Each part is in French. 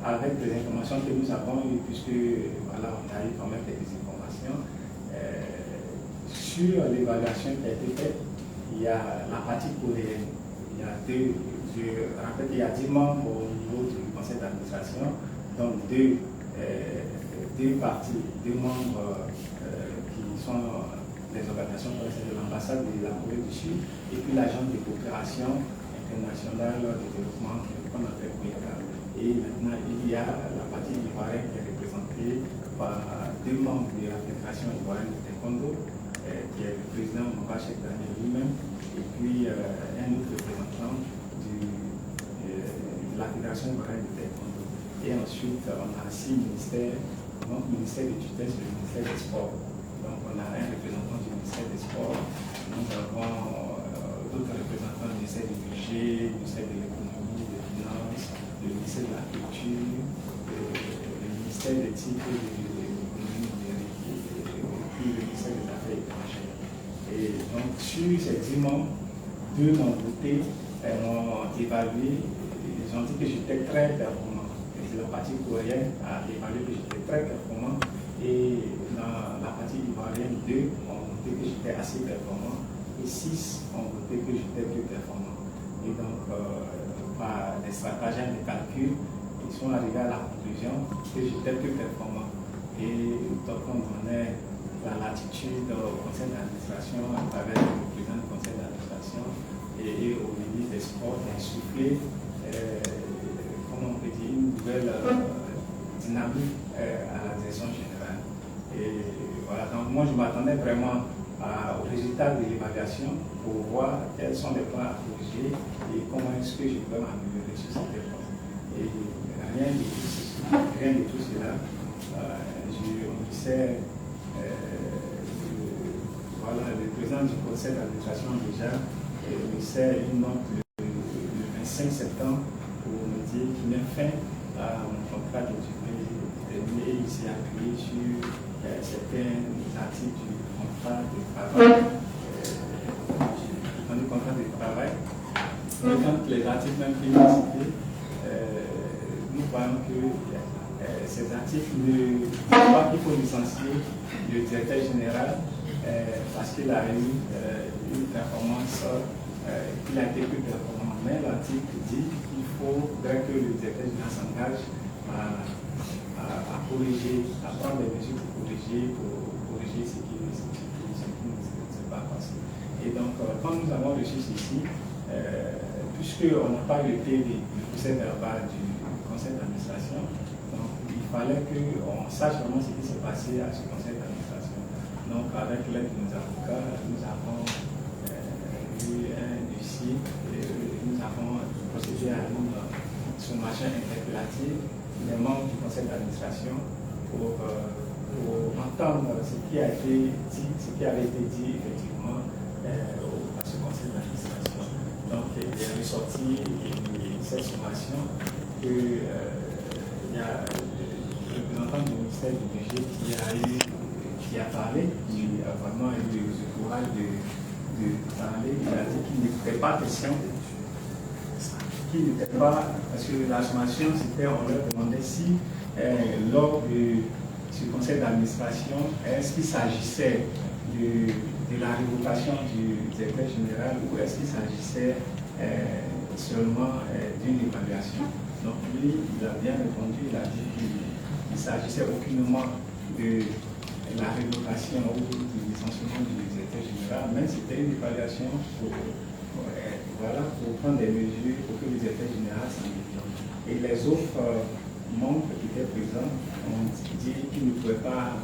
avec les informations que nous avons eues, puisque voilà, on a eu quand même quelques informations sur l'évaluation qui a été faite. Il y a la partie coréenne. Il y a je rappelle qu'il y a 10 membres au niveau du conseil d'administration, donc deux parties, 2 membres qui sont les organisations de l'ambassade de la Corée du Sud et puis l'agence de coopération internationale de développement qu'on appelle COICA. Et maintenant, il y a la partie ivoirienne qui est représentée par 2 membres de la Fédération ivoirienne de taekwondo, qui est le président Moubarak Daniel lui-même, et puis un autre représentant de la Fédération ivoirienne de taekwondo. Et ensuite, on a 6 ministères, donc le ministère de tutelle, c'est le ministère des Sports. Donc on a un représentant du ministère des Sports, nous avons d'autres représentants du ministère du budget, du ministère de l'économie, des finances, le ministère de la culture, le ministère des titres de l'économie numérique et puis le ministère des affaires étrangères. Et donc sur ces 10 membres, 2 m'ont voté, m'ont évalué, ils ont dit que j'étais très performant. Et la partie coréenne a évalué que j'étais très performant. Et dans la partie ivoirienne, 2 ont voté que j'étais assez performant et 6 ont voté que j'étais plus performant. Et donc, par des stratagèmes de calcul, ils sont arrivés à la conclusion que j'étais plus performant. Et donc, on donnait la latitude au conseil d'administration à travers le président du conseil d'administration et au ministre des Sports d'insuffler, comment on peut dire, une nouvelle dynamique à la direction générale. Et voilà, donc moi je m'attendais vraiment au résultat de l'évaluation pour voir quels sont les points à corriger et comment est-ce que je peux m'améliorer sur cette épreuve. Et rien de tout cela. Voilà, le président du conseil d'administration déjà me sert une note le 25 septembre pour me dire qu'il met fin à mon contrat de durée déterminée. Il s'est appuyé sur certains articles du contrat de travail. Du contrat de travail. Et quand les articles même finissent cités, nous voyons que ces articles ne disent pas qu'il faut licencier le directeur général parce qu'il a eu une performance, qu'il a été plus performant. Mais l'article dit qu'il faudrait que le directeur général s'engage à corriger, à prendre des mesures pour corriger ce qui ne s'est pas passé. Et donc, quand nous avons reçu ceci, puisqu'on n'a pas eu le procès verbal du conseil d'administration, donc il fallait qu'on sache vraiment ce qui s'est passé à ce conseil d'administration. Donc, avec l'aide de nos avocats, nous avons eu un dossier et nous avons procédé à une sommation interpellative des membres du conseil d'administration pour entendre ce qui a été dit, ce qui avait été dit effectivement à ce conseil d'administration. Donc il est ressorti de cette sommation qu'il y a le représentant du ministère du budget qui a parlé, qui a vraiment eu le courage de parler. Il a dit qu'il n'était pas question, qu'il n'était pas, parce que la sommation, c'était, on leur demandait si lors du conseil d'administration, est-ce qu'il s'agissait de la révocation du directeur général ou est-ce qu'il s'agissait seulement d'une évaluation. Donc lui, il a bien répondu, il a dit qu'il ne s'agissait aucunement de la révocation ou du licenciement du directeur général, mais c'était une évaluation pour prendre des mesures pour que le directeur général s'améliore. Et les autres membres qui étaient présents ont dit qu'ils ne pouvaient pas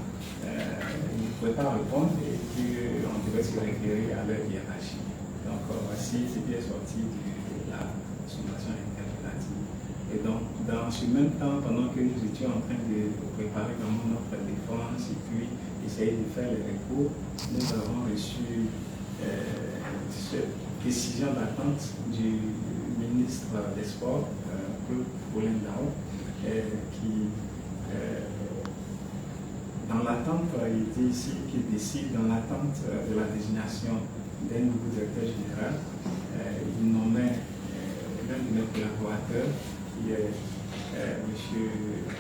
répondre et qu'on devait se référer à leur hiérarchie. Donc voici ce qui est sorti de la sommation interpellative. Et donc, dans ce même temps, pendant que nous étions en train de préparer vraiment notre défense et puis essayer de faire les recours, nous avons reçu cette décision d'attente du ministre des Sports, Paulin Dao, qui, dans l'attente, il dit ici qu'il décide, dans l'attente de la désignation d'un nouveau directeur général, il nommait l'un de mes collaborateurs qui est M.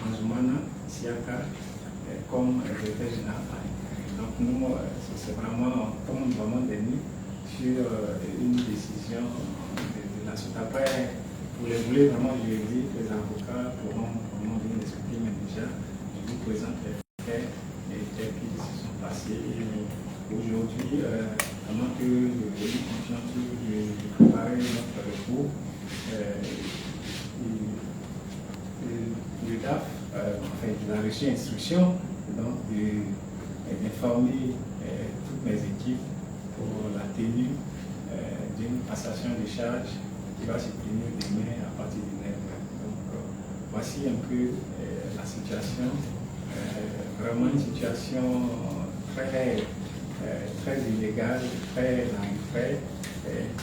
Anzoumana Siaka comme directeur général. Donc nous, c'est vraiment, comme vraiment déni sur une décision de la suite. Après, pour les volets vraiment juridiques, les avocats pourront vraiment bien expliquer, mais déjà, je vous présente les faits et tels qu'ils se sont passés. Aujourd'hui, pendant que nous continuons de préparer notre recours, le DAF il a reçu instruction d'informer toutes mes équipes pour la tenue d'une passation de charges qui va se tenir demain à partir du 9. Donc voici un peu la situation, vraiment une situation très illégale, très arbitraire,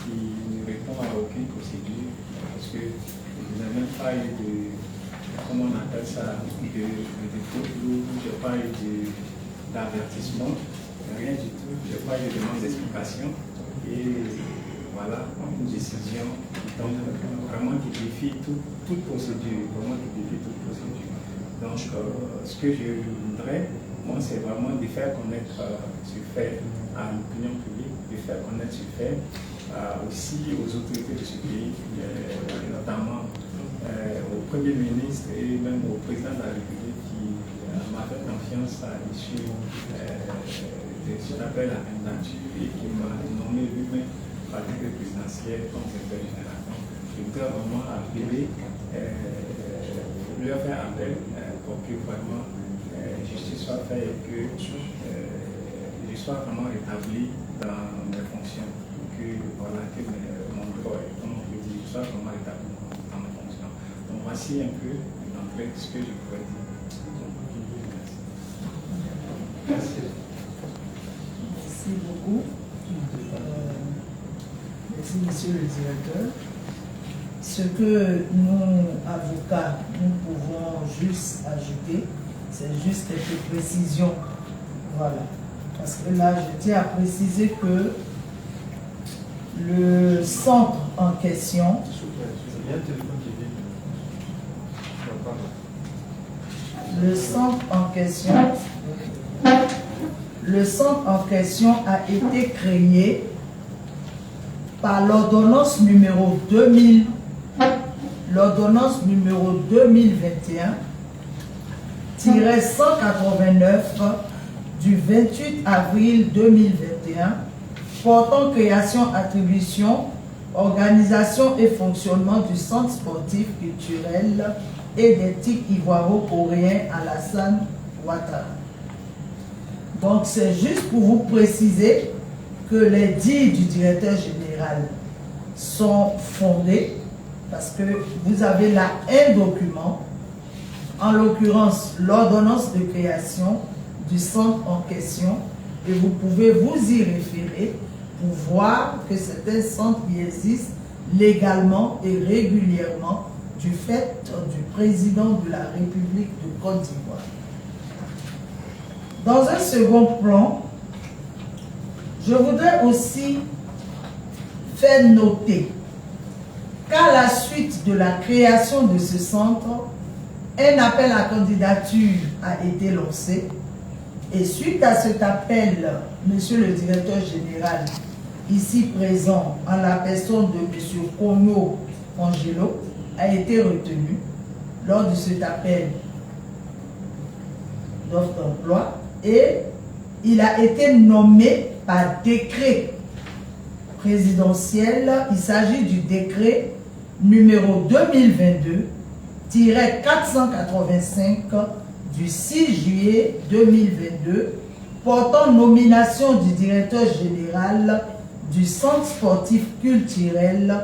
qui ne répond à aucune procédure, parce que je n'ai même pas eu de, comment on appelle ça, de dépôt, je n'ai pas eu d'avertissement, rien du tout, je n'ai pas eu de demande d'explication, et voilà, une décision donc, vraiment qui défie toute procédure, vraiment qui défie toute procédure. Donc, ce que je voudrais, moi, c'est vraiment de faire connaître ce fait à l'opinion publique, de faire connaître ce fait aussi aux autorités de ce pays, notamment au Premier ministre et même au président de la République qui m'a fait confiance à l'issue de ce qu'on appelle la candidature et qui m'a nommé lui-même par le présidentiel comme secrétaire général. Je voudrais vraiment appeler, leur faire appel pour que vraiment justice soit faite et que je sois vraiment rétabli dans mes fonctions. Que voilà, que mon droit, comme on peut dire, soit vraiment rétabli dans mes fonctions. Donc voici un peu d'entrée ce que je pourrais dire. Merci. Merci beaucoup. Merci, monsieur le directeur. Ce que nous, avocats, nous pouvons juste ajouter, c'est juste quelques précisions. Voilà. Parce que là, je tiens à préciser que le centre en question, le centre en question a été créé par l'ordonnance numéro 2021-189 du 28 avril 2021 portant création, attribution, organisation et fonctionnement du centre sportif culturel et d'éthique ivoiro-coréen Alassane Ouattara. Donc c'est juste pour vous préciser que les dires du directeur général sont fondés parce que vous avez là un document, en l'occurrence l'ordonnance de création du centre en question, et vous pouvez vous y référer pour voir que c'est un centre qui existe légalement et régulièrement du fait du président de la République de Côte d'Ivoire. Dans un second plan, je voudrais aussi faire noter qu'à la suite de la création de ce centre, un appel à candidature a été lancé. Et suite à cet appel, monsieur le directeur général, ici présent en la personne de monsieur Konyo Angelo, a été retenu lors de cet appel d'offre d'emploi et il a été nommé par décret présidentiel. Il s'agit du décret numéro 2022-485 du 6 juillet 2022 portant nomination du directeur général du centre sportif culturel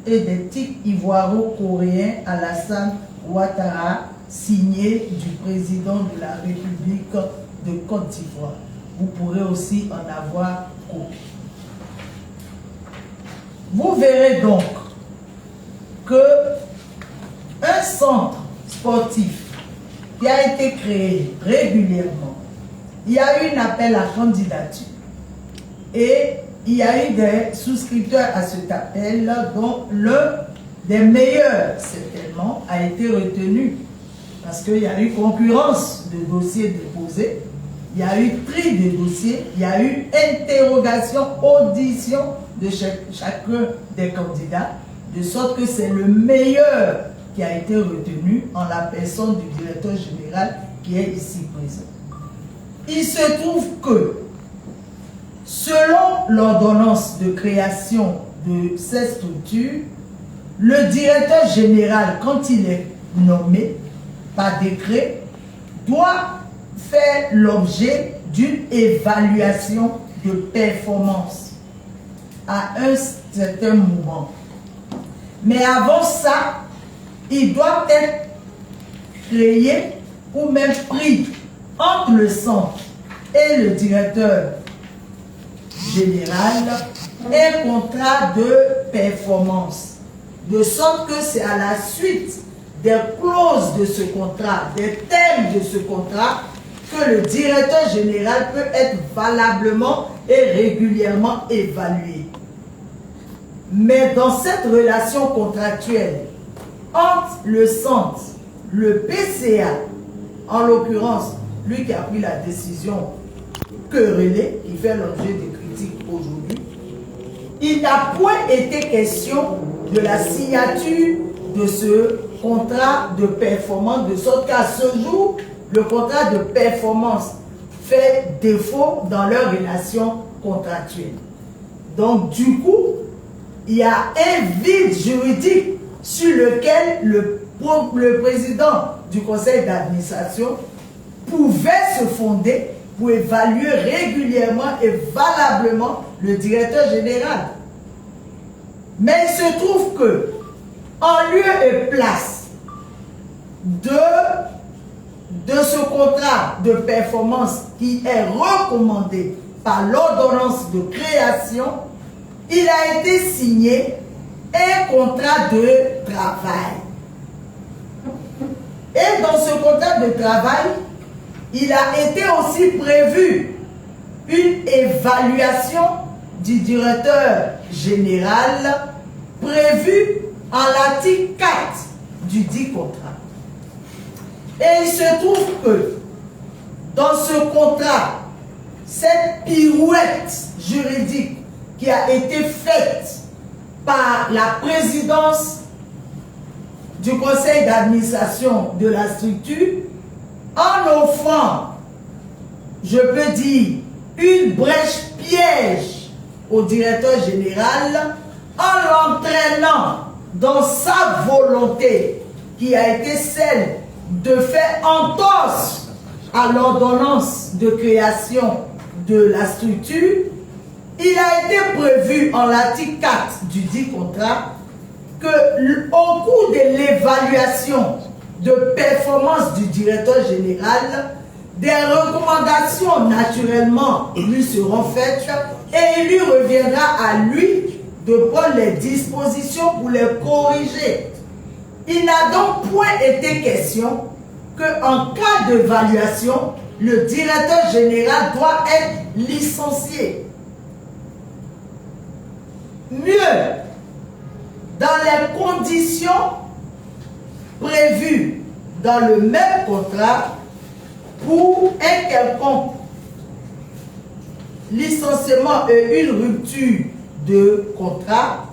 et d'éthique ivoiro-coréen Alassane Ouattara, signé du président de la République de Côte d'Ivoire. Vous pourrez aussi en avoir copie. Vous verrez donc que un centre sportif qui a été créé régulièrement, il y a eu un appel à candidature et il y a eu des souscripteurs à cet appel dont l'un des meilleurs certainement a été retenu parce qu'il y a eu concurrence de dossiers déposés, il y a eu tri de dossiers, il y a eu interrogation, audition de chacun des candidats, de sorte que c'est le meilleur qui a été retenu en la personne du directeur général qui est ici présent. Il se trouve que, selon l'ordonnance de création de ces structures, le directeur général, quand il est nommé par décret, doit faire l'objet d'une évaluation de performance à un certain moment. Mais avant ça, il doit être créé ou même pris entre le centre et le directeur général un contrat de performance. De sorte que c'est à la suite des clauses de ce contrat, des thèmes de ce contrat, que le directeur général peut être valablement et régulièrement évalué. Mais dans cette relation contractuelle entre le centre, le PCA, en l'occurrence, lui qui a pris la décision querellée, qui fait l'objet de critiques aujourd'hui, il n'a point été question de la signature de ce contrat de performance, de sorte qu'à ce jour, le contrat de performance fait défaut dans leur relation contractuelle. Donc, du coup, il y a un vide juridique sur lequel le président du conseil d'administration pouvait se fonder pour évaluer régulièrement et valablement le directeur général. Mais il se trouve que, en lieu et place de ce contrat de performance qui est recommandé par l'ordonnance de création, il a été signé un contrat de travail. Et dans ce contrat de travail, il a été aussi prévu une évaluation du directeur général prévue en l'article 4 du dit contrat. Et il se trouve que dans ce contrat, cette pirouette juridique qui a été faite par la présidence du conseil d'administration de la structure, en offrant, je peux dire, une brèche piège au directeur général, en l'entraînant dans sa volonté qui a été celle de faire entorse à l'ordonnance de création de la structure, il a été prévu en l'article 4 du dit contrat que au cours de l'évaluation de performance du directeur général, des recommandations naturellement lui seront faites et il lui reviendra à lui de prendre les dispositions pour les corriger. Il n'a donc point été question qu'en cas d'évaluation, le directeur général doit être licencié. Mieux, dans les conditions prévues dans le même contrat, pour un quelconque licenciement et une rupture de contrat,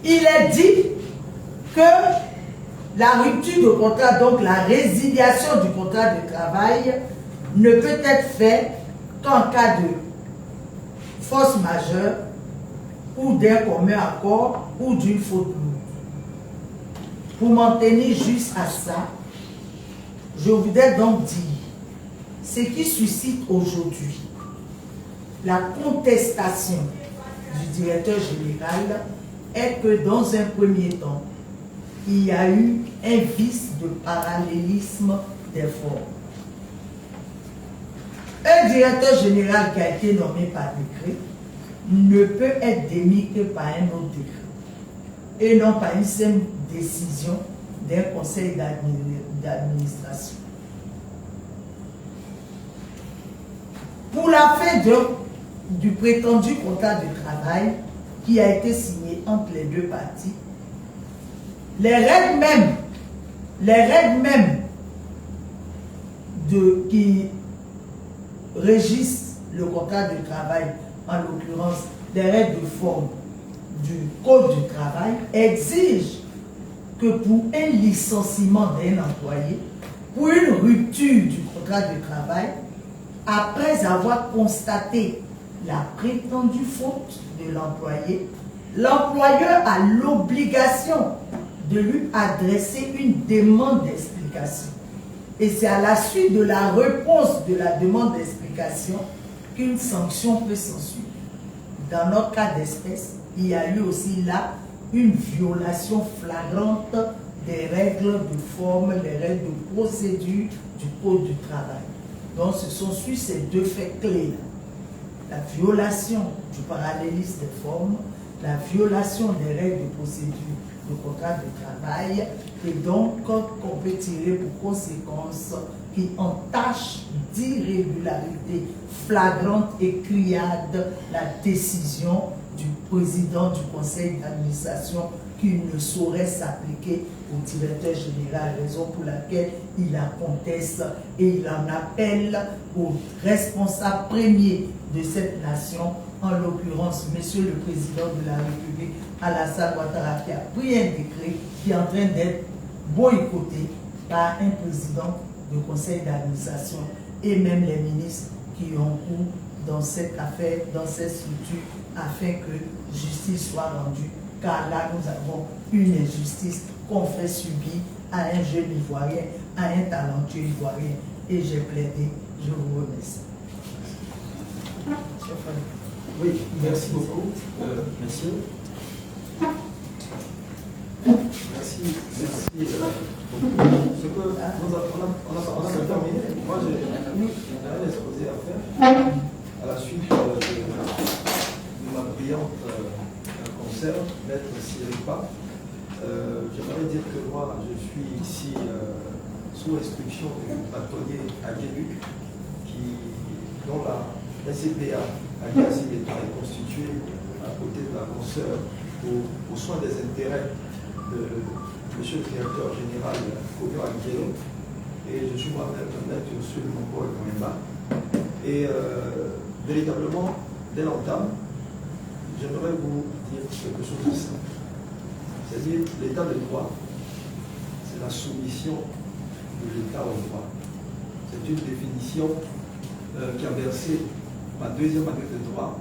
il est dit que la rupture de contrat, donc la résiliation du contrat de travail, ne peut être faite qu'en cas de force majeure ou d'un commun accord ou d'une faute lourde. Pour m'en tenir juste à ça, je voudrais donc dire ce qui suscite aujourd'hui la contestation du directeur général est que dans un premier temps, il y a eu un vice de parallélisme des formes. Un directeur général qui a été nommé par décret ne peut être démis que par un autre décret et non par une simple décision d'un conseil d'administration. Pour la fin du prétendu contrat de travail qui a été signé entre les deux parties, les règles même les règles même qui régissent le contrat de travail, en l'occurrence des règles de forme du Code du travail, exigent que pour un licenciement d'un employé, pour une rupture du contrat de travail, après avoir constaté la prétendue faute de l'employé, l'employeur a l'obligation de lui adresser une demande d'explication. Et c'est à la suite de la réponse de la demande d'explication qu'une sanction peut s'ensuivre. Dans notre cas d'espèce, il y a eu aussi là une violation flagrante des règles de forme, les règles de procédure du Code du travail. Donc ce sont sur ces deux faits clés-là. La violation du parallélisme des formes, la violation des règles de procédure du contrat de travail, et donc qu'on peut tirer pour conséquence qui entache d'irrégularité flagrante et criarde la décision du président du conseil d'administration qui ne saurait s'appliquer au directeur général, raison pour laquelle il la conteste et il en appelle au responsable premier de cette nation, en l'occurrence Monsieur le Président de la République, Alassane Ouattara, qui a pris un décret qui est en train d'être boycotté par un président du conseil d'administration et même les ministres qui ont cours dans cette affaire, dans cette structure, afin que justice soit rendue, car là nous avons une injustice qu'on fait subir à un jeune Ivoirien, à un talentueux Ivoirien, et j'ai plaidé. Je vous remercie. Oui, merci beaucoup, messieurs. Merci. Ce que on a terminé. Moi, j'ai un exposé à faire à la suite de ma brillante concert, Maître Siripa. J'aimerais dire que moi, je suis ici sous instruction du bâtonnier Agueluc, dont la SCPA Alias l'État est constituée à côté de la consoeur au soin des intérêts de M. le directeur général Kobio Aguero, et je suis moi-même maître sur le Moko et Kamemba. Et véritablement, dès l'entame, j'aimerais vous dire quelque chose de simple. C'est-à-dire l'état de droit, c'est la soumission de l'État au droit. C'est une définition qui a versé ma deuxième année de droit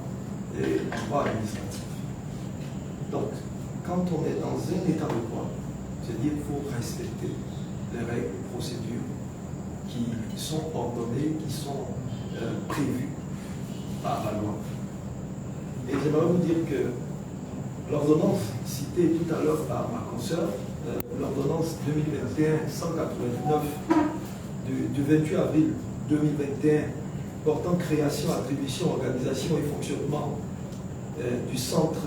et droit administratif. Donc, quand on est dans un état de droit, c'est-à-dire qu'il faut respecter les règles et procédures qui sont ordonnées, qui sont prévues par la loi. Et j'aimerais vous dire que l'ordonnance citée tout à l'heure par ma consoeur, l'ordonnance 2021-189 du 28 avril 2021 portant création, attribution, organisation et fonctionnement du centre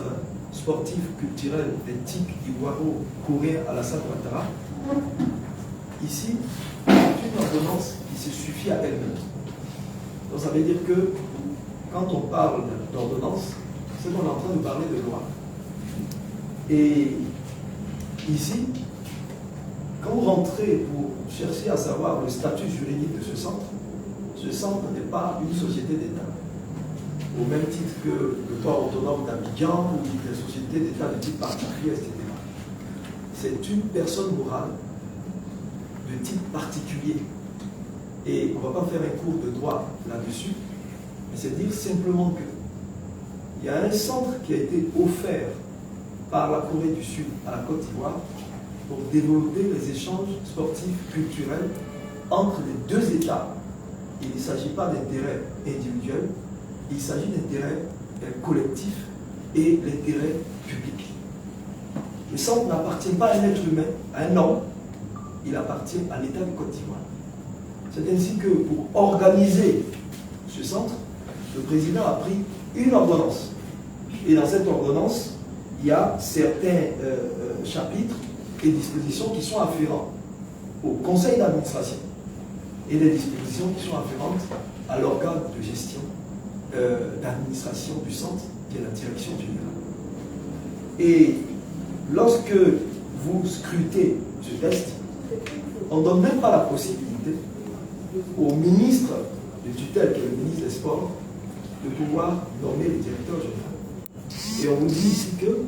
sportif, culturel, éthique, ivoiro-coréen Alassane Ouattara. Ici, c'est une ordonnance qui se suffit à elle-même. Donc ça veut dire que quand on parle d'ordonnance, c'est qu'on est en train de parler de loi. Et ici, quand vous rentrez pour chercher à savoir le statut juridique de ce centre n'est pas une société d'État. Au même titre que le port autonome d'Abidjan ou des sociétés d'État de type particulier, etc. C'est une personne morale de type particulier. Et on ne va pas faire un cours de droit là-dessus, mais c'est dire simplement qu'il y a un centre qui a été offert par la Corée du Sud à la Côte d'Ivoire pour développer les échanges sportifs culturels entre les deux États. Il ne s'agit pas d'intérêts individuels, il s'agit d'intérêts collectifs et l'intérêt public. Le centre n'appartient pas à un être humain, à un homme, il appartient à l'État de Côte d'Ivoire. C'est ainsi que pour organiser ce centre, le président a pris une ordonnance. Et dans cette ordonnance, il y a certains chapitres et dispositions qui sont afférents au conseil d'administration et des dispositions qui sont afférentes à l'organe de gestion d'administration du centre, qui est la direction générale. Et lorsque vous scrutez ce texte, On ne donne même pas la possibilité au ministre de tutelle, qui est le ministre des Sports, de pouvoir nommer le directeur général. Et on nous dit ici que,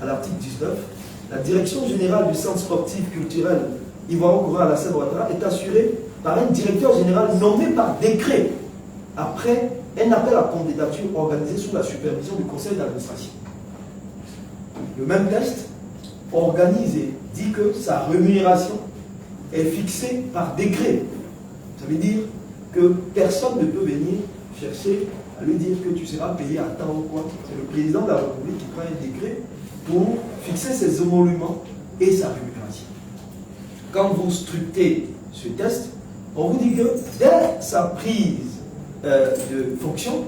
à l'article 19, la direction générale du centre sportif culturel Ivoire Courant à la Seine-Ouattara est assurée par un directeur général nommé par décret après un appel à candidature organisé sous la supervision du conseil d'administration. Le même texte organise et dit que sa rémunération est fixée par décret. Ça veut dire que personne ne peut venir chercher à lui dire que tu seras payé à temps ou quoi. C'est le président de la République qui prend un décret pour fixer ses émoluments et sa rémunération. Quand vous structurez ce test, on vous dit que dès sa prise de fonction,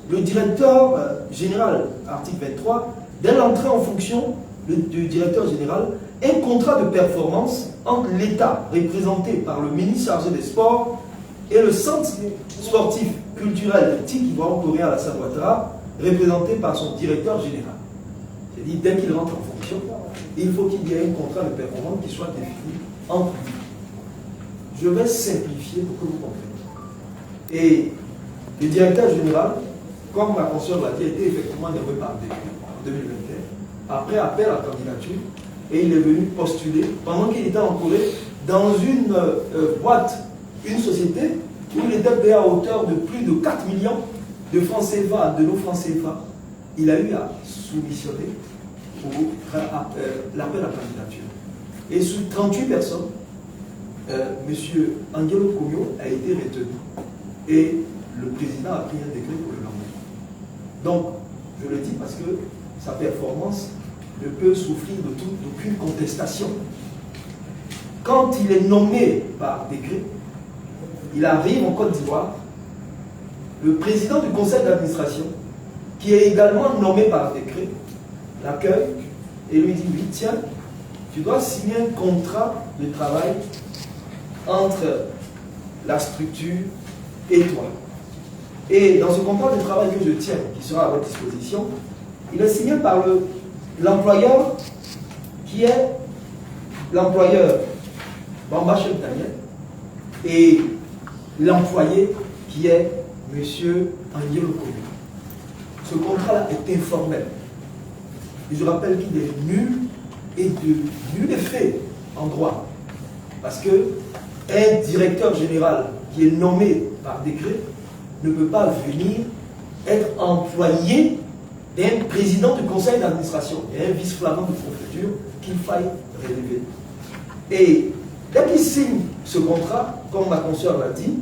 le directeur général, article 23, dès l'entrée en fonction du directeur général, un contrat de performance entre l'État, représenté par le ministre chargé des Sports, et le centre sportif culturel de TIC Ivoire Courant à la Seine-Ouattara, représenté par son directeur général. C'est-à-dire, dès qu'il rentre en fonction, il faut qu'il y ait un contrat de performance qui soit défini entre lui. Je vais simplifier pour que vous compreniez. Et le directeur général, comme ma consoeur l'a dit, a été effectivement nommé par décret en 2021, après appel à candidature, et il est venu postuler, pendant qu'il était en Corée, dans une boîte, une société, où il était payé à hauteur de plus de 4 millions de francs CFA, de nos francs CFA. Il a eu à soumissionner pour l'appel à candidature. Et sur 38 personnes, M. Angelo Komio a été retenu. Et le président a pris un décret pour le nommer. Donc, je le dis parce que sa performance ne peut souffrir d'aucune contestation. Quand il est nommé par décret, il arrive en Côte d'Ivoire, le président du conseil d'administration, qui est également nommé par décret, l'accueille et lui dit, oui, tiens, tu dois signer un contrat de travail entre la structure et toi. Et dans ce contrat de travail que je tiens, qui sera à votre disposition, il est signé par l'employeur qui est l'employeur Bamba Chef Daniel et l'employé qui est M. Angelo Komio. Ce contrat-là est informel. Et je rappelle qu'il est nul et de nul effet en droit. Parce qu'un directeur général qui est nommé par décret ne peut pas venir être employé d'un président du conseil d'administration et un vice-flamand de préfecture qu'il faille relever. Et dès qu'il signe ce contrat, comme ma consoeur l'a dit,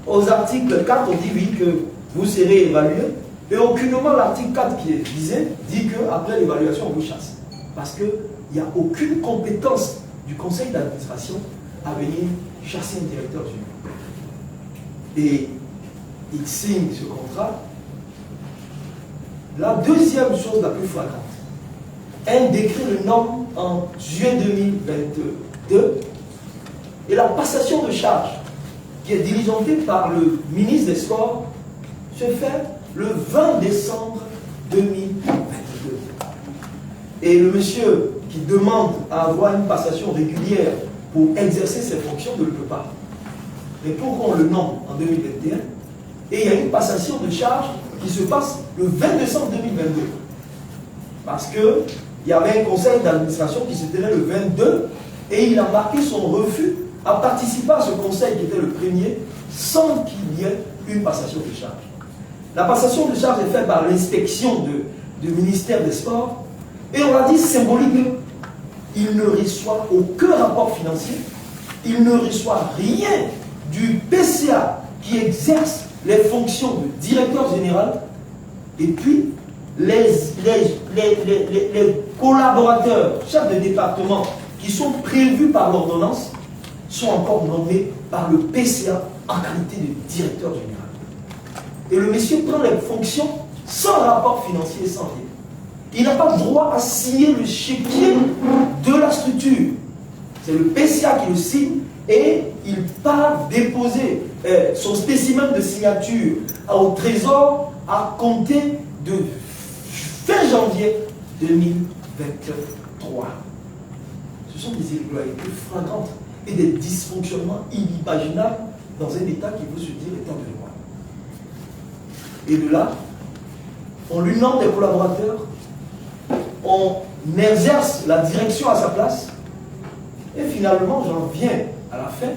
aux articles 4, on dit oui que vous serez évalué, et aucunement l'article 4 qui est visé dit qu'après l'évaluation, on vous chasse. Parce qu'il n'y a aucune compétence du conseil d'administration à venir chasser un directeur général. Et il signe ce contrat. La deuxième chose la plus flagrante, un décret le nomme en juillet 2022 et la passation de charge qui est diligentée par le ministre des Sports se fait le 20 décembre 2022. Et le monsieur qui demande à avoir une passation régulière pour exercer ses fonctions ne le peut pas. Mais pourquoi on le nomme en 2021 et il y a une passation de charge qui se passe le 20 décembre 2022? Parce qu'il y avait un conseil d'administration qui se tenait le 22 et il a marqué son refus à participer à ce conseil qui était le premier sans qu'il y ait une passation de charge. La passation de charge est faite par l'inspection du ministère des Sports et on l'a dit symbolique, il ne reçoit aucun rapport financier, il ne reçoit rien du PCA qui exerce les fonctions de directeur général et puis les collaborateurs, chefs de département qui sont prévus par l'ordonnance sont encore nommés par le PCA en qualité de directeur général. Et le monsieur prend les fonctions sans rapport financier et sans rien. Il n'a pas droit à signer le chéquier de la structure. C'est le PCA qui le signe et il part déposer son spécimen de signature au Trésor à compter de fin janvier 2023. Ce sont des irrégularités flagrantes et des dysfonctionnements inimaginables dans un État qui veut se dire État de droit. Et de là, on lui nomme des collaborateurs, on exerce la direction à sa place, et finalement, j'en viens à la fin,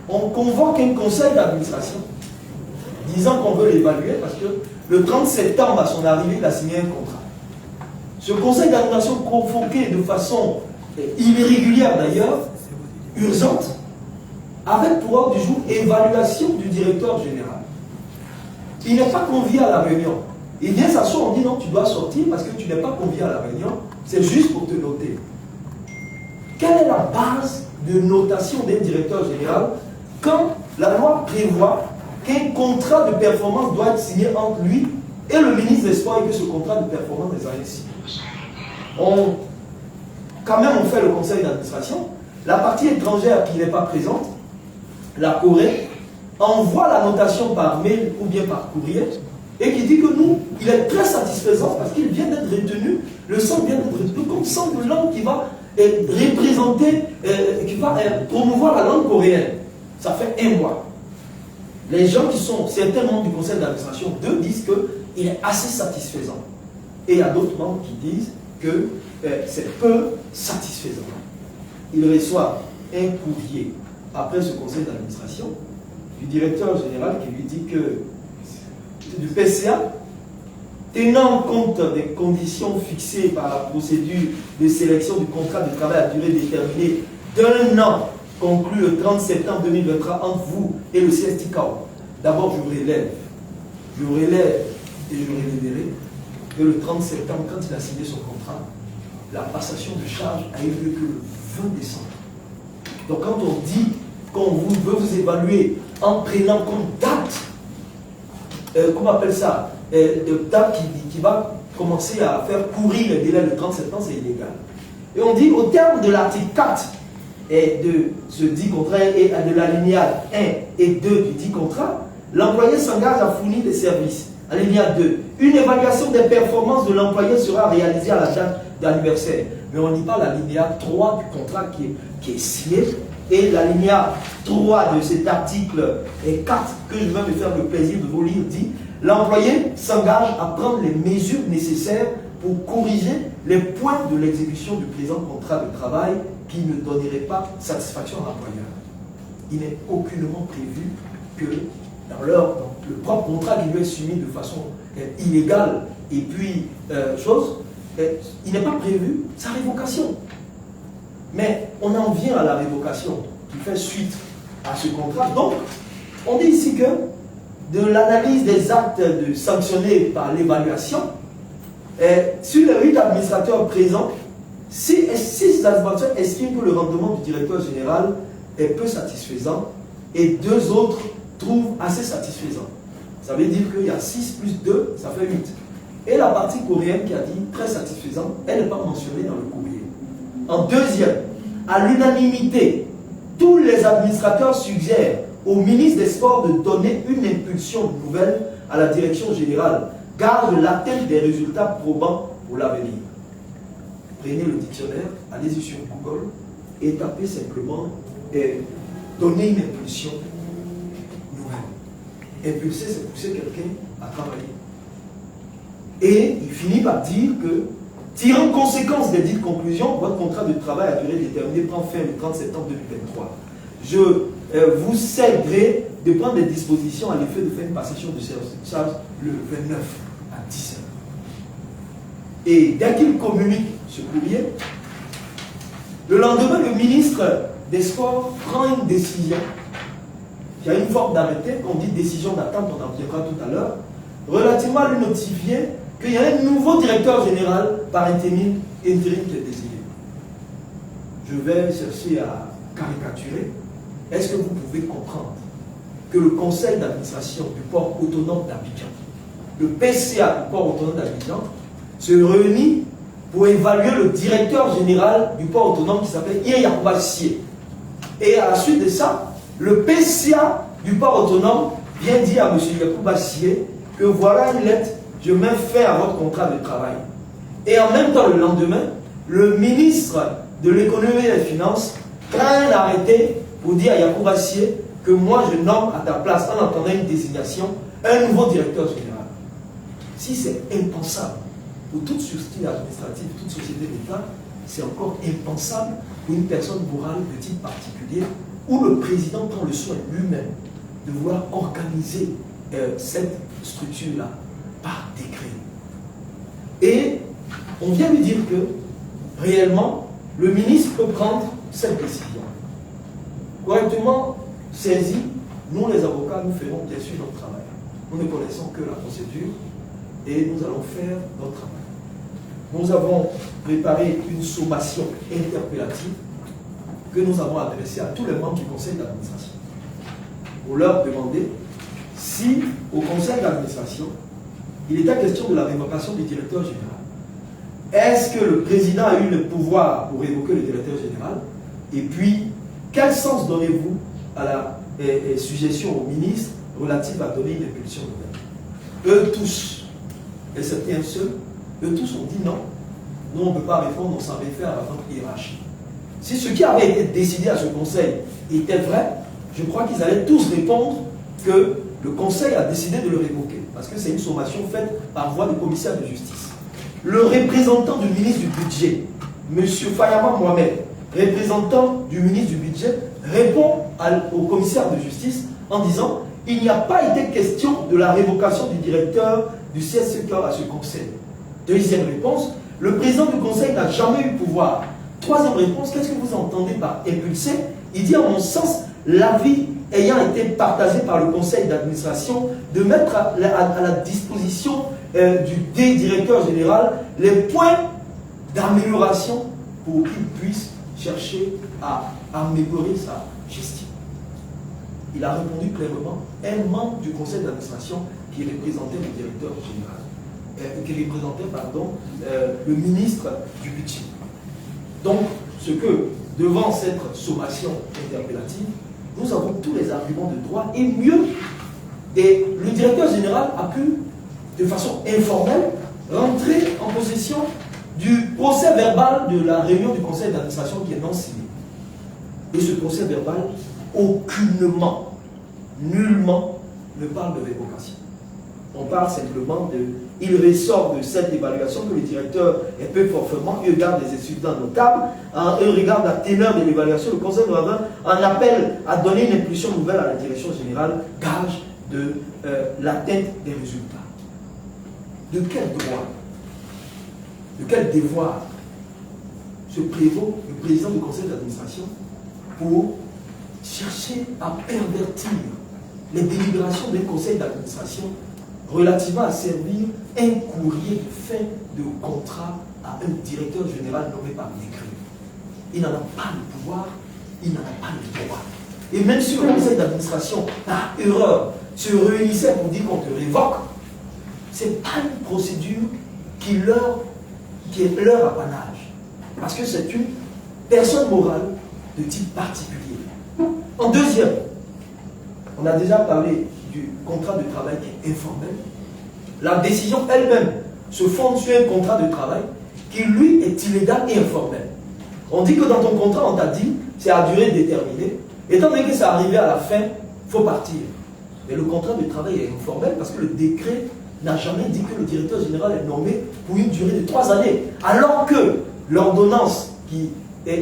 on convoque un conseil d'administration disant qu'on veut l'évaluer parce que le 30 septembre, à son arrivée, il a signé un contrat. Ce conseil d'administration convoqué de façon irrégulière d'ailleurs, urgente, avec pour ordre du jour évaluation du directeur général. Il n'est pas convié à la réunion. Il vient s'asseoir, on dit non, tu dois sortir parce que tu n'es pas convié à la réunion, c'est juste pour te noter. Quelle est la base de notation d'un directeur général quand la loi prévoit qu'un contrat de performance doit être signé entre lui et le ministre des Sports et que ce contrat de performance est signé? Quand même, on fait le conseil d'administration. La partie étrangère qui n'est pas présente, la Corée, envoie la notation par mail ou bien par courrier et qui dit que nous, il est très satisfaisant parce qu'il vient d'être retenu, le sang vient d'être retenu comme sang de langue qui va représenter, qui va promouvoir la langue coréenne. Ça fait 1 mois. Les gens qui sont, certains membres du conseil d'administration, d'eux disent qu'il est assez satisfaisant. Et il y a d'autres membres qui disent que c'est peu satisfaisant. Il reçoit un courrier après ce conseil d'administration du directeur général qui lui dit que du PCA, tenant compte des conditions fixées par la procédure de sélection du contrat de travail à durée déterminée d'1 an conclu le 30 septembre 2023 entre vous et le CSTCAO. D'abord, je relève et je révélerai que le 30 septembre, quand il a signé son contrat, la passation de charge a eu lieu que le 20 décembre. Donc quand on dit qu'on veut vous évaluer en prenant comme date, comment on appelle ça, date qui va commencer à faire courir le délai le 30 septembre, c'est illégal. Et on dit au terme de l'article 4 et de ce dit contrat et de l'alinéa 1 et 2 du dit contrat, l'employé s'engage à fournir des services. Alinéa 2. Une évaluation des performances de l'employé sera réalisée à la date d'anniversaire. Mais on n'y parle l'alinéa 3 du contrat qui est signé. Et l'alinéa 3 de cet article 4 que je vais me faire le plaisir de vous lire dit: l'employé s'engage à prendre les mesures nécessaires pour corriger les points de l'exécution du présent contrat de travail qui ne donnerait pas satisfaction à l'employeur. Il n'est aucunement prévu que dans le propre contrat qui lui est soumis de façon illégale et puis il n'est pas prévu sa révocation. Mais on en vient à la révocation qui fait suite à ce contrat. Donc, on dit ici que de l'analyse des actes sanctionnés par l'évaluation, sur les 8 administrateurs présents, 6 administrateurs estiment que le rendement du directeur général est peu satisfaisant et 2 autres trouvent assez satisfaisant. Ça veut dire qu'il y a 6 plus 2, ça fait 8. Et la partie coréenne qui a dit très satisfaisant, elle n'est pas mentionnée dans le courrier. En deuxième, à l'unanimité, tous les administrateurs suggèrent au ministre des Sports de donner une impulsion nouvelle à la direction générale, garde l'atteinte des résultats probants pour l'avenir. Prenez le dictionnaire, allez-y sur Google et tapez simplement donner une impulsion nouvelle. Impulser, c'est pousser quelqu'un à travailler. Et il finit par dire que, tirant conséquence des dites conclusions, votre contrat de travail à durée déterminée prend fin le 30 septembre 2023. Je vous céderai de prendre des dispositions à l'effet de faire une passation de charge le 29 à 10h. Et dès qu'il communique ce courrier, le lendemain, le ministre des Sports prend une décision. Il y a une forme d'arrêté, qu'on dit décision d'attente, on en reviendra tout à l'heure, relativement à lui notifier qu'il y a un nouveau directeur général par intérim qui est désigné. Je vais chercher à caricaturer. Est-ce que vous pouvez comprendre que le conseil d'administration du port autonome d'Abidjan, le PCA du port autonome d'Abidjan, se réunit pour évaluer le directeur général du port autonome qui s'appelle Yacouba Sié. Et à la suite de ça, le PCA du port autonome vient dire à M. Yacouba Sié que voilà une lettre, je mets fin à votre contrat de travail. Et en même temps, le lendemain, le ministre de l'économie et des finances prend un arrêté pour dire à Yacoub Assier que moi je nomme à ta place, en attendant une désignation, un nouveau directeur général. Si c'est impensable pour toute structure administrative, toute société d'État, c'est encore impensable pour une personne morale de type particulier où le président prend le soin lui-même de vouloir organiser cette structure-là par décret. Et on vient lui dire que réellement, le ministre peut prendre cette décision. Correctement saisi, nous les avocats, nous ferons bien sûr notre travail. Nous ne connaissons que la procédure et nous allons faire notre travail. Nous avons préparé une sommation interpellative que nous avons adressée à tous les membres du conseil d'administration pour leur demander si au conseil d'administration il était question de la révocation du directeur général. Est-ce que le président a eu le pouvoir pour révoquer le directeur général? Et puis, quel sens donnez-vous à la suggestion au ministre relative à donner une impulsion nouvelle? Eux tous, excepté un seul, eux tous ont dit non. Nous, on ne peut pas répondre, on s'en réfère à notre hiérarchie. Si ce qui avait été décidé à ce conseil était vrai, je crois qu'ils allaient tous répondre que le conseil a décidé de le révoquer. Parce que c'est une sommation faite par voie du commissaire de justice. Le représentant du ministre du budget, M. Fayama Mohamed, représentant du ministre du budget, répond au commissaire de justice en disant il n'y a pas été question de la révocation du directeur du CSCK à ce conseil. Deuxième réponse, le président du conseil n'a jamais eu pouvoir. Troisième réponse, qu'est-ce que vous entendez par impulser? Il dit, à mon sens, l'avis ayant été partagé par le conseil d'administration de mettre à la disposition du directeur général les points d'amélioration pour qu'il puisse chercher à améliorer sa gestion. Il a répondu clairement, un membre du conseil d'administration qui représentait le directeur général, qui représentait, pardon, le ministre du budget. Donc, ce que, devant cette sommation interpellative, nous avons tous les arguments de droit et mieux. Et le directeur général a pu, de façon informelle, rentrer en possession du procès verbal de la réunion du conseil d'administration qui est non signé. Et ce procès verbal, aucunement, nullement, ne parle de révocation. On parle simplement de... Il ressort de cette évaluation que le directeur est peu fortement, il regarde les incidents notables, il regarde la teneur de l'évaluation, le conseil en appelle à donner une impulsion nouvelle à la direction générale, gage de l'atteinte des résultats. De quel droit, de quel devoir se prévaut le président du conseil d'administration pour chercher à pervertir les délibérations d'un conseil d'administration relativement à servir un courrier de fin de contrat à un directeur général nommé par décret? Il n'en a pas le pouvoir, il n'en a pas le droit. Et même si le conseil d'administration, par erreur, se réunissait pour dire qu'on te révoque, ce n'est pas une procédure qui est leur apanage. Parce que c'est une personne morale de type particulier. En deuxième, on a déjà parlé du contrat de travail qui est informel. La décision elle-même se fonde sur un contrat de travail qui, lui, est illégal et informel. On dit que dans ton contrat, on t'a dit, c'est à durée déterminée. Étant donné que c'est arrivé à la fin, il faut partir. Mais le contrat de travail est informel parce que le décret n'a jamais dit que le directeur général est nommé pour une durée de 3 années. Alors que l'ordonnance qui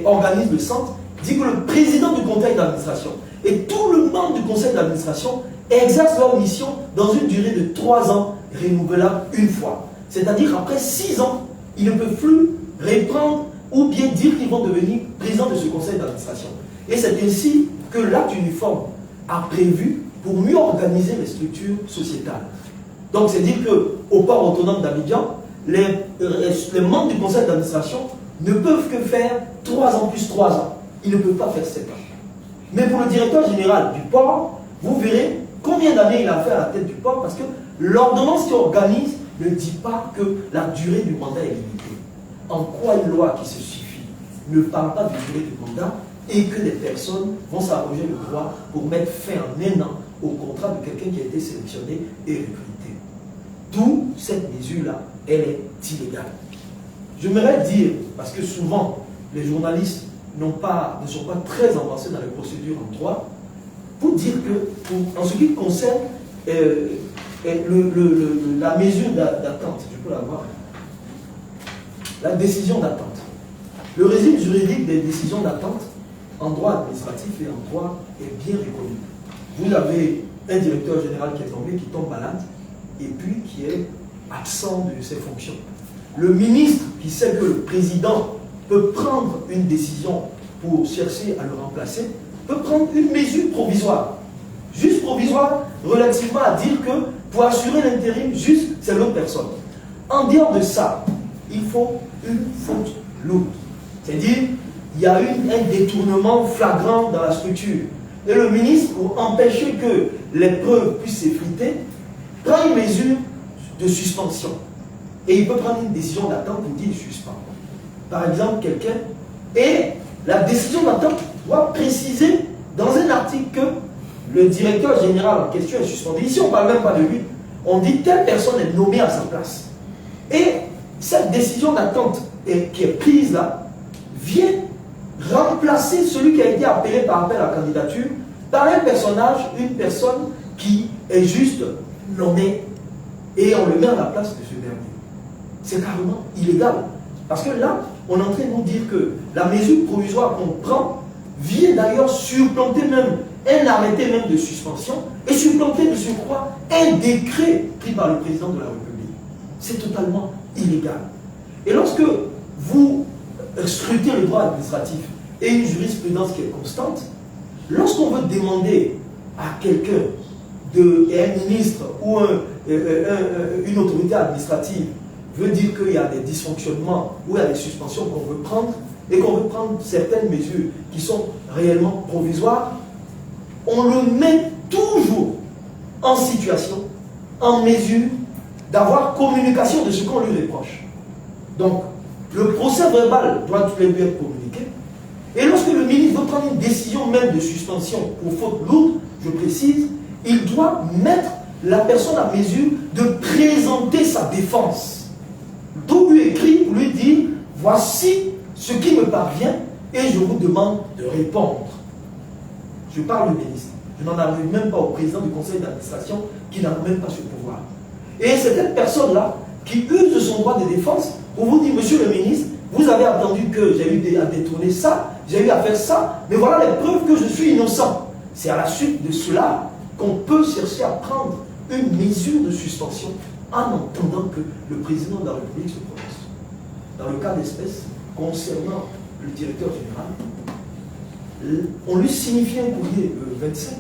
organise le centre dit que le président du conseil d'administration et tout le membre du conseil d'administration exercent leur mission dans une durée de 3 ans, renouvelable une fois. C'est-à-dire après 6 ans, ils ne peuvent plus reprendre ou bien dire qu'ils vont devenir président de ce conseil d'administration. Et c'est ainsi que l'acte uniforme a prévu pour mieux organiser les structures sociétales. Donc c'est dire qu'au port autonome d'Abidjan, les membres du conseil d'administration ne peuvent que faire 3 ans plus 3 ans. Ils ne peuvent pas faire 7 ans. Mais pour le directeur général du port, vous verrez combien d'années il a fait à la tête du port, parce que l'ordonnance qui organise ne dit pas que la durée du mandat est limitée. En quoi une loi qui se suffit ne parle pas de durée du mandat et que des personnes vont s'arroger le droit pour mettre fin en 1 an au contrat de quelqu'un qui a été sélectionné et recruté. D'où cette mesure-là, elle est illégale. J'aimerais dire, parce que souvent les journalistes ne sont pas très avancés dans les procédures en droit, pour dire que, en ce qui concerne la mesure d'attente, je peux la voir, la décision d'attente. Le régime juridique des décisions d'attente en droit administratif et en droit est bien reconnu. Vous avez un directeur général qui est tombé, qui tombe malade, et puis qui est absent de ses fonctions. Le ministre qui sait que le président peut prendre une décision pour chercher à le remplacer, peut prendre une mesure provisoire. Juste provisoire, relativement à dire que pour assurer l'intérim, juste c'est l'autre personne. En dehors de ça, il faut une faute lourde. C'est-à-dire, il y a eu un détournement flagrant dans la structure. Et le ministre, pour empêcher que les preuves puissent s'effriter, prend une mesure de suspension. Et il peut prendre une décision d'attente pour dire suspend. Par exemple, quelqu'un, et la décision d'attente doit préciser dans un article que le directeur général en question est suspendu. Ici, on ne parle même pas de lui. On dit telle personne est nommée à sa place. Et cette décision d'attente qui est prise là, vient remplacer celui qui a été appelé par appel à candidature par un personnage, une personne qui est juste nommée et on le met à la place de ce dernier. C'est carrément illégal. Parce que là, on est en train de nous dire que la mesure provisoire qu'on prend vient d'ailleurs supplanter même un arrêté même de suspension et supplanter de surcroît un décret pris par le président de la République. C'est totalement illégal. Et lorsque vous scrutez le droit administratif et une jurisprudence qui est constante, lorsqu'on veut demander à quelqu'un, un ministre ou une autorité administrative veut dire qu'il y a des dysfonctionnements ou il y a des suspensions qu'on veut prendre et qu'on veut prendre certaines mesures qui sont réellement provisoires, on le met toujours en situation, en mesure d'avoir communication de ce qu'on lui reproche. Donc, le procès verbal doit tous les deux être communiqué. Et lorsque le ministre veut prendre une décision même de suspension pour faute lourde, je précise, il doit mettre la personne à mesure de présenter sa défense. D'où lui écrit pour lui dire, voici ce qui me parvient et je vous demande de répondre. Je parle au ministre. Je n'en arrive même pas au président du conseil d'administration qui n'a même pas ce pouvoir. Et c'est cette personne-là qui use de son droit de défense pour vous dire, monsieur le ministre, vous avez attendu que j'ai eu à détourner ça, j'ai eu à faire ça, mais voilà les preuves que je suis innocent. C'est à la suite de cela qu'on peut chercher à prendre une mesure de suspension en attendant que le président de la République se prononce. Dans le cas d'espèce, concernant le directeur général, on lui signifie un courrier 25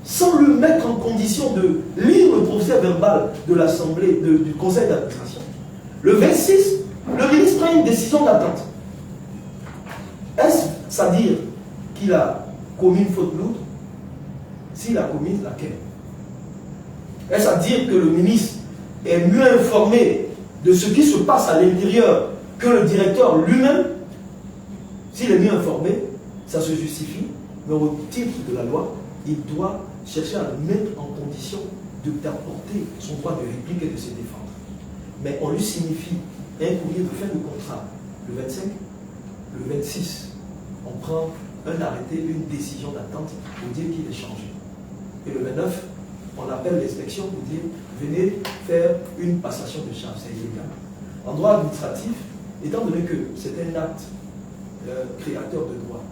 sans le mettre en condition de lire le procès verbal de l'Assemblée, du conseil d'administration. Le 26, le ministre prend une décision d'attente. Est-ce à dire qu'il a commis une faute lourde? S'il a commis laquelle? Est-ce à dire que le ministre est mieux informé de ce qui se passe à l'intérieur que le directeur lui-même? S'il est mieux informé, ça se justifie, mais au titre de la loi, il doit chercher à le mettre en condition d'apporter son droit de réplique et de se défendre. Mais on lui signifie un courrier de fin de contrat le 25, le 26, on prend un arrêté, une décision d'attente pour dire qu'il est changé. Et le 29, on appelle l'inspection pour dire venez faire une passation de charge, c'est illégal. En droit administratif, étant donné que c'est un acte créateur de droit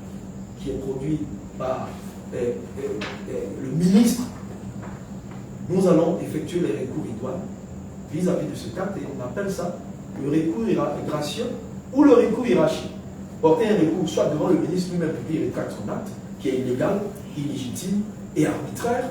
qui est produit par le ministre, nous allons effectuer les recours idoines vis-à-vis de ce acte et on appelle ça le recours gracieux ou le recours hiérarchique. Porter un recours soit devant le ministre lui-même pour qu'il rétracte son acte, qui est illégal, illégitime et arbitraire,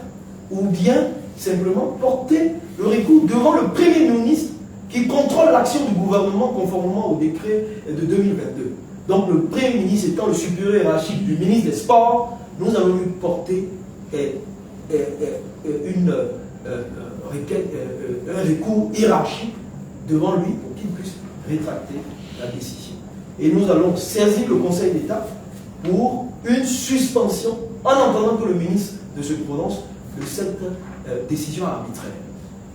ou bien simplement porter le recours devant le Premier ministre qui contrôle l'action du gouvernement conformément au décret de 2022. Donc le Premier ministre étant le supérieur hiérarchique du ministre des Sports, nous allons lui porter un recours hiérarchique devant lui pour qu'il puisse rétracter la décision. Et nous allons saisir le Conseil d'État pour une suspension en attendant que le ministre ne se prononce de cette décision arbitraire.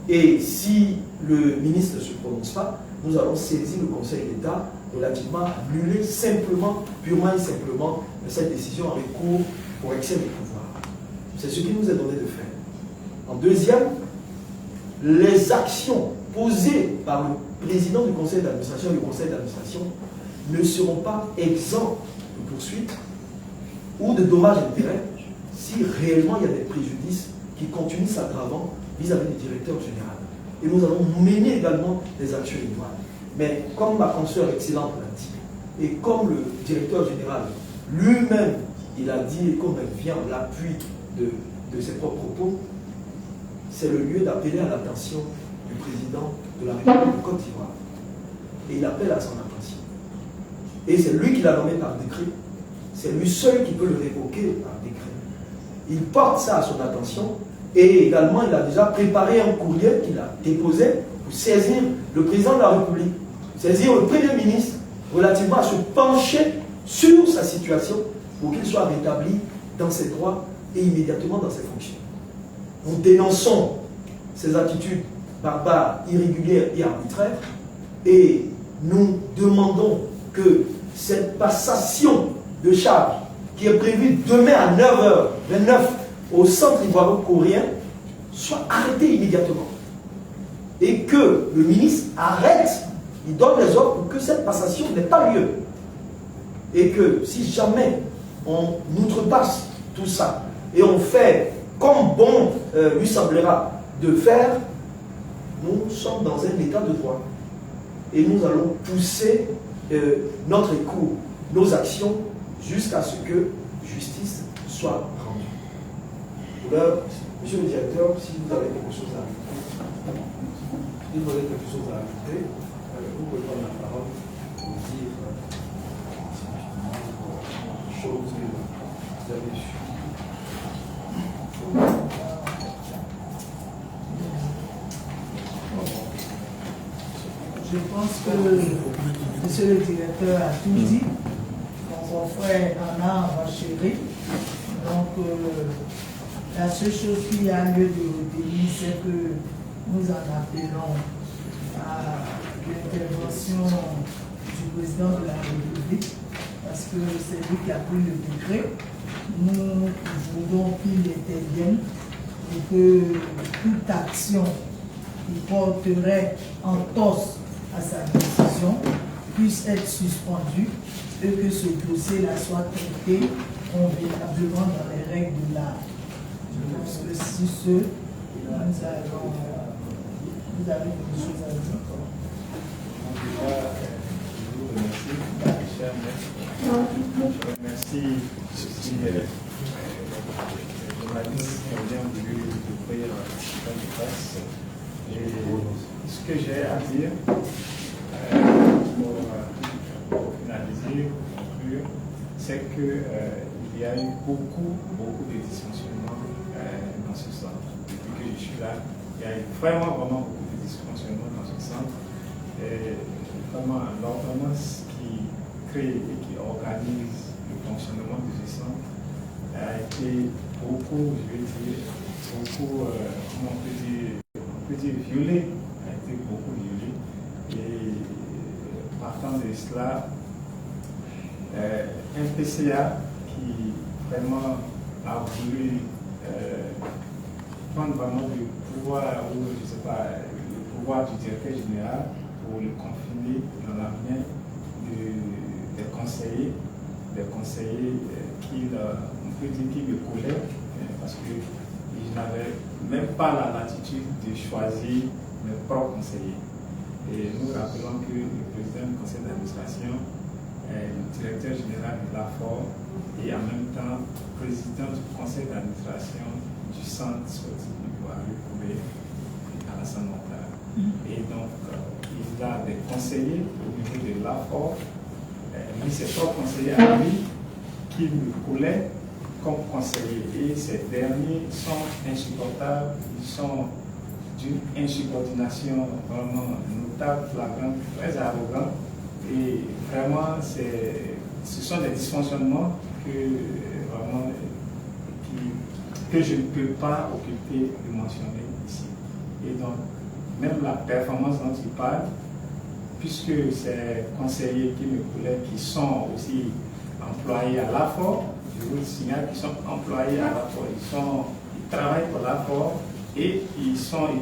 Et si le ministre ne se prononce pas, nous allons saisir le Conseil d'État relativement à annuler simplement, purement et simplement, cette décision en recours pour excès de pouvoir. C'est ce qui nous est donné de faire. En deuxième, les actions posées par le président du conseil d'administration et le conseil d'administration ne seront pas exempts de poursuites ou de dommages d'intérêt si réellement il y a des préjudices qui continuent s'aggravant vis-à-vis du directeur général. Et nous allons mener également des actions idoines. Mais comme ma consoeur excellente l'a dit, et comme le directeur général lui-même, il a dit, et comme elle vient en l'appui de ses propres propos, c'est le lieu d'appeler à l'attention du président de la République de Côte d'Ivoire. Et il appelle à son attention. Et c'est lui qui l'a nommé par décret. C'est lui seul qui peut le révoquer par décret. Il porte ça à son attention et également il a déjà préparé un courrier qu'il a déposé pour saisir le président de la République, saisir le Premier ministre relativement à se pencher sur sa situation pour qu'il soit rétabli dans ses droits et immédiatement dans ses fonctions. Nous dénonçons ces attitudes barbares, irrégulières et arbitraires et nous demandons que cette passation de charge qui est prévue demain à 9h29 au centre ivoiro-coréen soit arrêtée immédiatement et que le ministre arrête, il donne les ordres pour que cette passation n'ait pas lieu et que si jamais on outrepasse tout ça et on fait comme bon lui semblera de faire, nous sommes dans un état de droit et nous allons pousser notre recours, nos actions jusqu'à ce que justice soit rendue. Pour l'heure, monsieur le directeur, si vous avez quelque chose à ajouter, vous pouvez prendre la parole pour dire choses que vous avez su. Je pense que monsieur le directeur a tout dit. Mon frère en a enrachevé. Donc, la seule chose qu'il y a lieu de retenir, c'est que nous en appelons à l'intervention du président de la République, parce que c'est lui qui a pris le décret. Nous voulons qu'il intervienne et que toute action qui porterait entorse à sa décision puisse être suspendue et que ce dossier-là soit traité convenablement dans les règles de l'art. Je pense que si vous avez quelque chose à dire. Je vous remercie, cher maître. Je remercie aussi les journalistes qui ont bien voulu ouvrir la presse. Et ce que j'ai à dire pour finaliser, pour conclure, c'est qu'il y a eu beaucoup de dysfonctionnements dans ce centre. Depuis que je suis là, il y a eu vraiment beaucoup de dysfonctionnements dans ce centre. Et vraiment, l'ordonnance qui crée et qui organise le fonctionnement de ce centre a été beaucoup, je vais dire, comment on peut dire violé, a été beaucoup violé. Et partant de cela, un PCA qui vraiment a voulu prendre vraiment le pouvoir, ou je ne sais pas, le pouvoir du directeur général pour le confiner dans la main des conseillers qui, on peut dire, qui le collaient, parce qu'ils n'avaient même pas la latitude de choisir mes propres conseillers. Et nous rappelons que le président du conseil d'administration est le directeur général de l'AFOR et en même temps président du conseil d'administration du centre sportif Ivoire-Couré à la Saint-Montagne. Et donc, il a des conseillers au niveau de l'AFOR, lui, ses propres conseillers à lui, qui le collaient comme conseiller. Et ces derniers sont insupportables, ils sont d'une insubordination vraiment notable, flagrante, très arrogante. Et vraiment, ce sont des dysfonctionnements que je ne peux pas occuper de mentionner ici. Et donc, même la performance dont il parle, puisque ces conseillers qui me collèguent, qui sont aussi employés à l'AFOR, je vous signale qu'ils sont employés à l'AFOR, ils travaillent pour l'AFOR et ils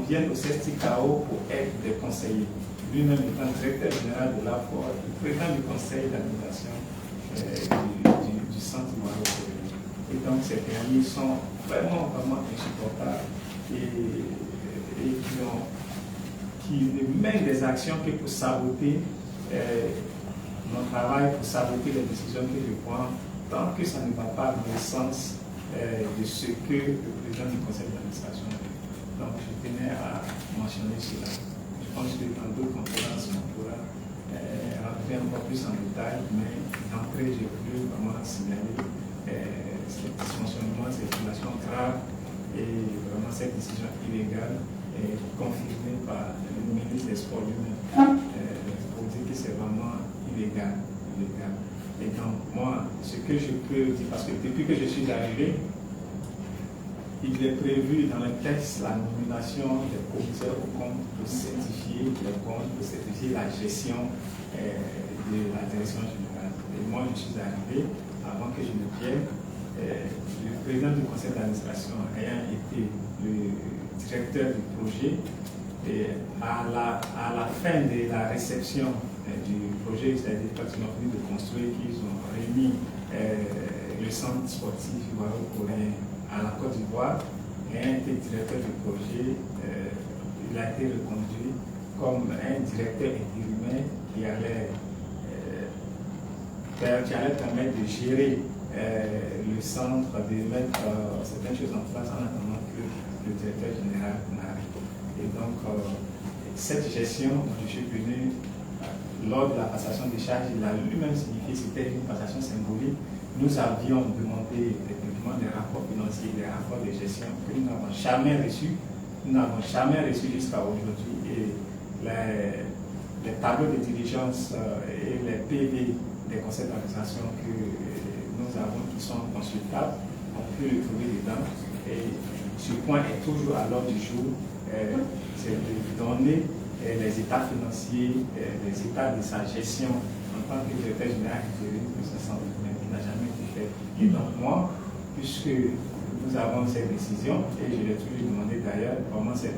viennent au CESTICAO pour être des conseillers. Lui-même étant directeur général de l'AFOR, le président du conseil d'administration du centre marocain. Et donc ces derniers sont vraiment insupportables et qui ne mènent des actions que pour saboter mon travail, pour saboter les décisions que je prends, tant que ça ne va pas dans le sens de ce que le président du conseil d'administration fait. Donc je tenais à mentionner cela. Je pense que dans d'autres conférences, on pourra rentrer encore plus en détail, mais d'entrée, j'ai voulu vraiment signaler ces dysfonctionnements, ces situations graves et vraiment cette décision illégale confirmée par le ministre des Sports lui-même pour dire que c'est vraiment illégal. Et donc, moi, ce que je peux dire, parce que depuis que je suis arrivé, il est prévu dans le texte la nomination des commissaires aux comptes pour certifier les comptes, pour certifier la gestion de la direction générale. Et moi, je suis arrivé, avant que je ne vienne, le président du conseil d'administration ayant été le directeur du projet, et à la fin de la réception du projet, c'est-à-dire quand ils ont fini de construire, qu'ils ont remis le centre sportif ivoiro-coréen à la Côte d'Ivoire, ayant été directeur du projet, il a été reconduit comme un directeur intérimaire qui allait permettre de gérer le centre, de mettre certaines choses en place en attendant que le directeur général n'arrive. Et donc, cette gestion, je suis venu lors de la passation des charges, il a lui-même signifié que c'était une passation symbolique. Nous avions demandé effectivement des rapports financiers, des rapports de gestion que nous n'avons jamais reçus. Nous n'avons jamais reçu jusqu'à aujourd'hui. Et les tableaux de diligence et les PV des conseils d'administration que nous avons, qui sont consultables, on peut le trouver dedans. Et ce point est toujours à l'ordre du jour. C'est de donner les états financiers, les états de sa gestion en tant que directeur général de ce centre qui n'a jamais été fait. Et donc moi, puisque nous avons cette décision, et je l'ai toujours demandé d'ailleurs, comment c'est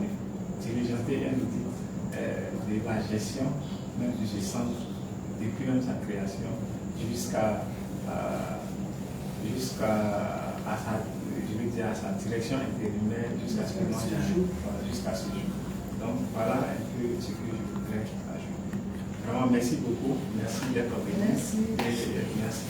diligenter un audit de la gestion, même de ce centre, depuis même sa création, jusqu'à sa direction intérimaire, jusqu'à ce que moi j'arrive, jusqu'à ce jour. Donc voilà un peu ce que je voudrais ajouter. Vraiment, merci beaucoup. Merci d'être venu. Merci. Et merci